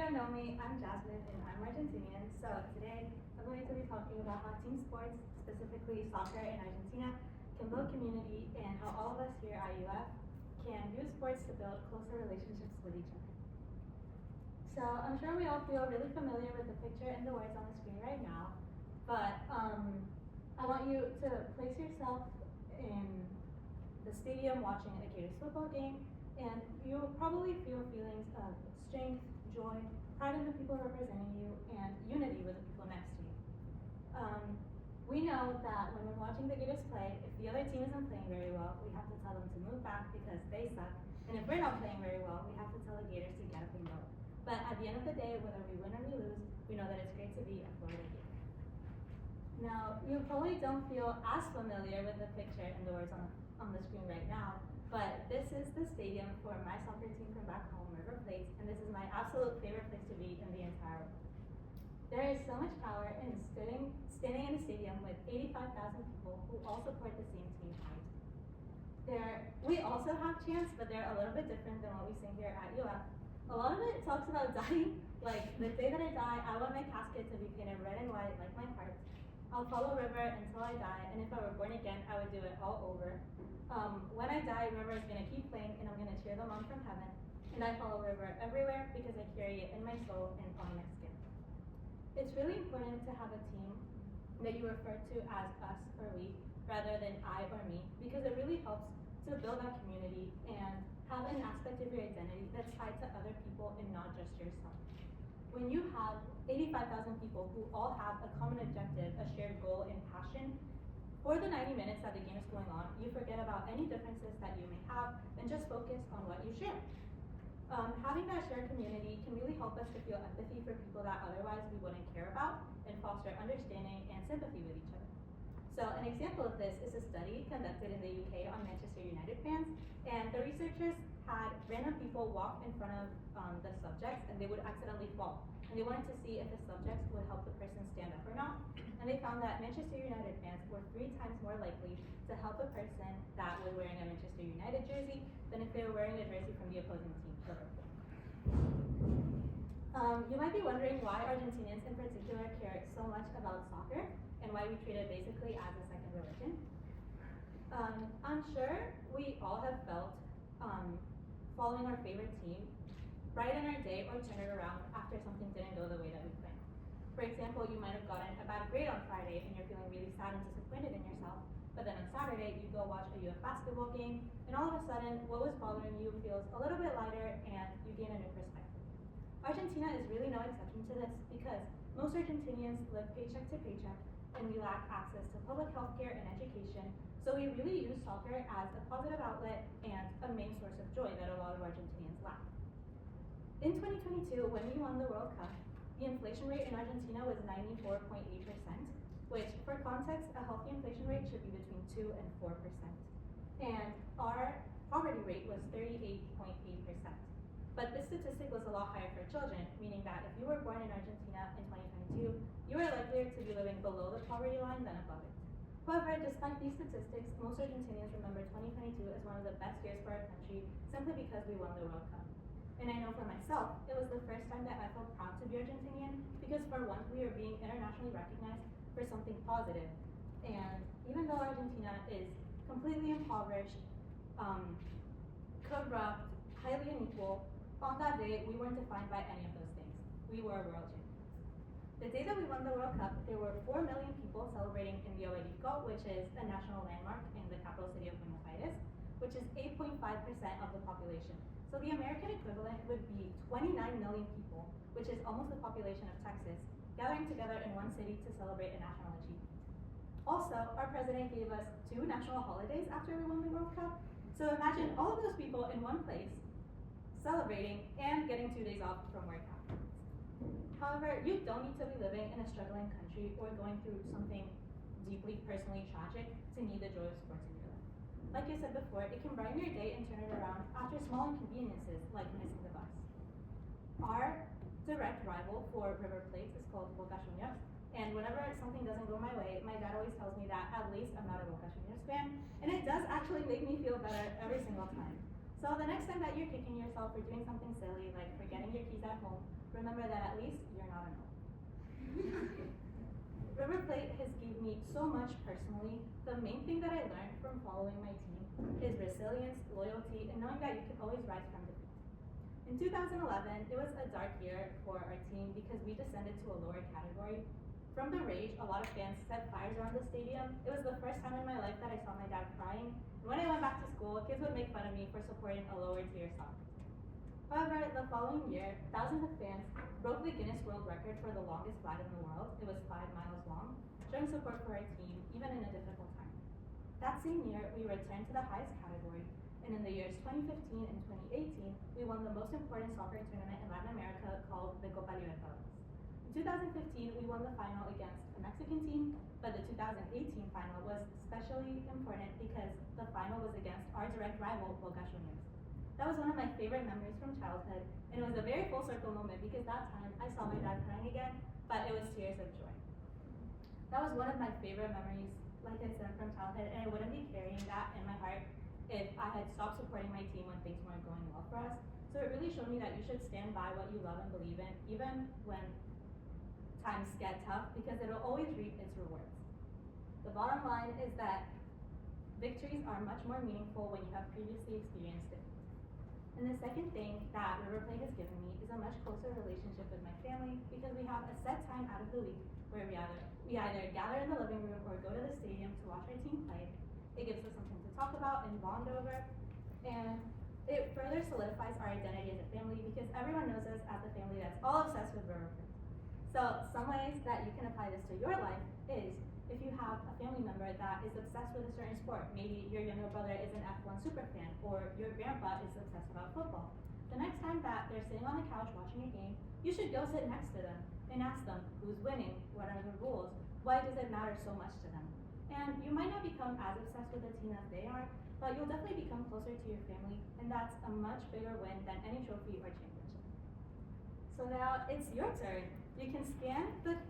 don't know me, I'm Jazmín and I'm Argentinian. So today I'm going to be talking about how team sports, specifically soccer in Argentina, can build community and how all of us here at UF can use sports to build closer relationships with each other. So I'm sure we all feel really familiar with the picture and the words on the screen right now, but I want you to place yourself in the stadium watching a Gators football game, and you'll probably feel feelings of strength, joy, pride in the people representing you, and unity with the people next to you. We know that when we're watching the Gators play, if the other team isn't playing very well, we have to tell them to move back because they suck. And if we're not playing very well, we have to tell the Gators to get up and go. But at the end of the day, whether we win or we lose, we know that it's great to be a Florida Gator. Now, you probably don't feel as familiar with the picture and the words on the screen right now, but this is the stadium for my soccer team from back home, River Plate, and this is my absolute favorite place to be in the entire world. There is so much power in standing in a stadium with 85,000 people who all support the same team pride. We also have chants, but they're a little bit different than what we sing here at UF. A lot of it talks about dying, like the day that I die, I want my casket to be painted red and white like my heart. I'll follow River until I die, and if I were born again, I would do it all over. When I die, River is going to keep playing, and I'm going to cheer them on from heaven. And I follow River everywhere because I carry it in my soul and on my skin. It's really important to have a team that you refer to as us or we, rather than I or me, because it really helps to build that community and have an aspect of your identity that's tied to other people and not just yourself. When you have 85,000 people who all have a common objective, a shared goal and passion, for the 90 minutes that the game is going on, you forget about any differences that you may have and just focus on what you share. Having that shared community can really help us to feel empathy for people that otherwise we wouldn't care about and foster understanding and sympathy with each other. So an example of this is a study conducted in the UK on Manchester United fans, and the researchers had random people walk in front of the subjects and they would accidentally fall. And they wanted to see if the subjects would help the person stand up or not. And they found that Manchester United fans were 3 times more likely to help a person that was wearing a Manchester United jersey than if they were wearing a jersey from the opposing team, Liverpool. You might be wondering why Argentinians in particular care so much about soccer and why we treat it basically as a second religion. I'm sure we all have felt following our favorite team brighten our day or turn it around after something didn't go the way that we planned. For example, you might have gotten a bad grade on Friday and you're feeling really sad and disappointed in yourself, but then on Saturday you go watch a UF basketball game and all of a sudden what was bothering you feels a little bit lighter and you gain a new perspective. Argentina is really no exception to this because most Argentinians live paycheck to paycheck and we lack access to public health care and education, so we really use soccer as a positive outlet and a main source of joy that a lot of Argentinians lack. In 2022, when we won the World Cup, the inflation rate in Argentina was 94.8%, which, for context, a healthy inflation rate should be between 2 and 4%. And our poverty rate was 38.8%. But this statistic was a lot higher for children, meaning that if you were born in Argentina in 2022, you are likelier to be living below the poverty line than above it. However, despite these statistics, most Argentinians remember 2022 as one of the best years for our country simply because we won the World Cup. And I know for myself, it was the first time that I felt proud to be Argentinian because for once we are being internationally recognized for something positive. And even though Argentina is completely impoverished, corrupt, highly unequal, on that day we weren't defined by any of those things. We were world champions. The day that we won the World Cup, there were 4 million people celebrating in the Obelisco, which is a national landmark in the capital city of Buenos Aires, which is 8.5% of the population. So the American equivalent would be 29 million people, which is almost the population of Texas, gathering together in one city to celebrate a national achievement. Also, our president gave us 2 national holidays after we won the World Cup. So imagine all of those people in one place, celebrating and getting 2 days off from work afterwards. However, you don't need to be living in a struggling country or going through something deeply personally tragic to need the joy of sports in your life. Like I said before, it can brighten your day and turn it around after small inconveniences like missing the bus. Our direct rival for River Plate is called Boca Juniors, and whenever something doesn't go my way, my dad always tells me that at least I'm not a Boca Juniors fan, and it does actually make me feel better every single time. So the next time that you're kicking yourself for doing something silly, like forgetting your keys at home, remember that at least you're not alone. River Plate has given me so much personally. The main thing that I learned from following my team is resilience, loyalty, and knowing that you can always rise from defeat. In 2011, it was a dark year for our team because we descended to a lower category. From the rage, a lot of fans set fires around the stadium. It was the first time in my life that I saw my dad crying. And when I went back to school, kids would make fun of me for supporting a lower tier soccer team. However, the following year, thousands of fans broke the Guinness World Record for the longest flag in the world. It was 5 miles long, showing support for our team, even in a difficult time. That same year, we returned to the highest category, and in the years 2015 and 2018, we won the most important soccer tournament in Latin America called the Copa Libertadores. In 2015, we won the final against a Mexican team, but the 2018 final was especially important because the final was against our direct rival, Boca Juniors. That was one of my favorite memories from childhood, and it was a very full circle moment because that time I saw my dad crying again, but it was tears of joy. That was one of my favorite memories, like I said, from childhood, and I wouldn't be carrying that in my heart if I had stopped supporting my team when things weren't going well for us. So it really showed me that you should stand by what you love and believe in, even when times get tough, because it'll always reap its rewards. The bottom line is that victories are much more meaningful when you have previously experienced it. And the second thing that River Plate has given me is a much closer relationship with my family because we have a set time out of the week where we either gather in the living room or go to the stadium to watch our team play. It gives us something to talk about and bond over, and it further solidifies our identity as a family because everyone knows us as the family that's all obsessed with River Plate. So some ways that you can apply this to your life is if you have a family member that is obsessed with a certain sport, maybe your younger brother is an F1 superfan, or your grandpa is obsessed about football. The next time that they're sitting on the couch watching a game, you should go sit next to them and ask them who's winning, what are the rules, why does it matter so much to them? And you might not become as obsessed with the team as they are, but you'll definitely become closer to your family, and that's a much bigger win than any trophy or championship. So now it's your turn. You can scan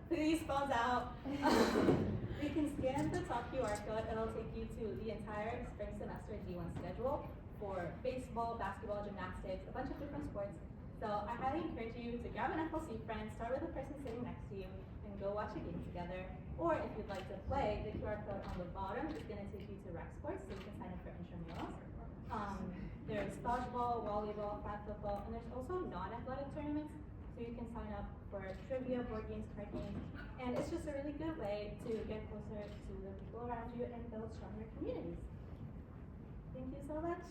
these phones out. You can scan the top QR code. It'll take you to the entire spring semester D1 schedule for baseball, basketball, gymnastics, a bunch of different sports. So I highly encourage you to grab an FLC friend, start with the person sitting next to you, and go watch a game together. Or if you'd like to play, the QR code on the bottom is going to take you to rec sports, so you can sign up for intramurals. There's dodgeball, volleyball, flag football, and there's also non-athletic tournaments. So you can sign up for trivia, board games, card games, and it's just a really good way to get closer to the people around you and build stronger communities. Thank you so much.